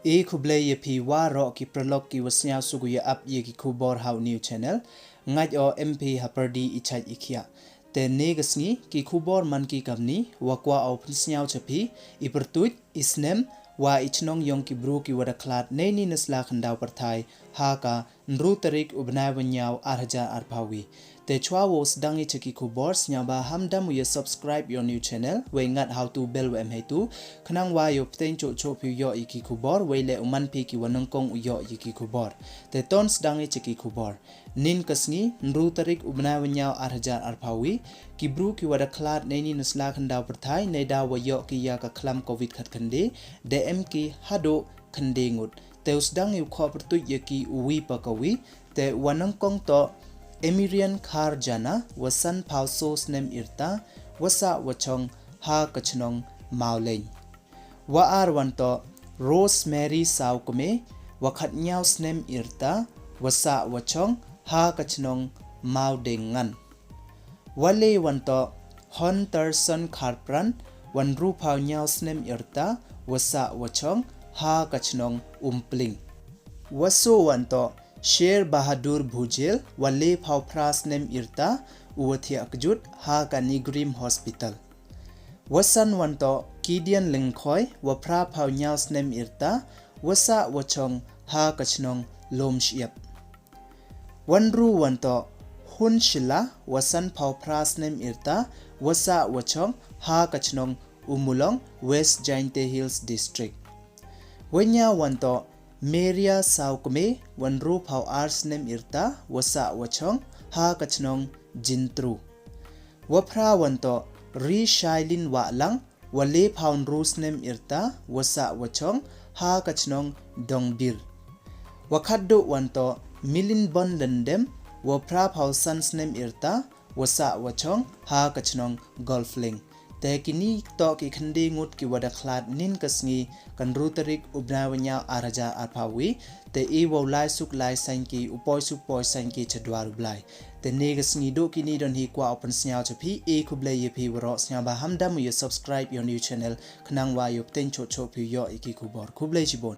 E kublai ye pi waro ki prolog ki wasnya suguya up ye ki kubor how new channel ngaj o MP haperdi ichaj ikia te negasni ki kubor man ki kamni wakwa o pnisnyaw chapi I Pyrtuid I snem wa chnong Yong ki bru ki wada klat neni nasla khandaw parthai ha ka nru tarik ubnai wanyaw arhaja arpawi te chwa wo sdangi chaki kubor snyaba hamdam ye subscribe your new channel we ngat how to bell wem hetu khnang wa yo pten cho cho phi yo iki kubor we le uman pi ki wanang kong yo iki kubor te ton sdangi chaki kubor nin kasni nru tarik ubnai wanyaw arhaja arpawi ki bru ki wada klat neni nasla khandaw parthai neda wa yo ki ya ka khlam covid khat khande DM ki hado khande ngut te usdang yu kho Pyrtuid ye ki uwi pakawi te wanang kong to Emirian Kharjana wasan pauso snem irta wasa wachong ha kachnong Mawlein wa arwanto Rosemary Sawkmie wakhat nyaw snem irta wasa wachong ha kachnong Mawdiengngan wale wanto Hunterson Kharpran wan ru phau nyaw snem irta wasa wachong ha kachnong Umpling waso wanto Sher Bahadur Bhujel wale phau pras nem irta uwathia kjut ha ka NEIGRIHMS hospital wasan wanto Kidian Lyngkhoi wa pra phau nyaw snem irta wasa wachong ha kachnong Lumshyiap wanru wanto Hun Shylla wasan phau pras nem irta wasa wachong ha kachnong Ummulong West Jyntru Hills district wanya wanto Meria Sawkmie wanru phau ars nem irta wasa wachong ha kachnong Jyntru wapra wanto Rishailin Wahlang wale phau rus nem irta wasa wachong ha kachnong Dongbir wakaddo wanto Milinbon Lyndem wapra phau sans nem irta wasa wachong ha kachnong Golflink te kini to ki khande ngut ki wada klat nin kasngi kan rutarik ubnawanya araja arpawi te e wolai suk lai sanki upoi suk poi sanki chadwar blai te negasngi do kini don hi kwa open snyao chapi e kublai ye pi waro snyaba hamdam ye subscribe your new channel khnang wa yo ten cho cho pi yo iki kubor kublai jibon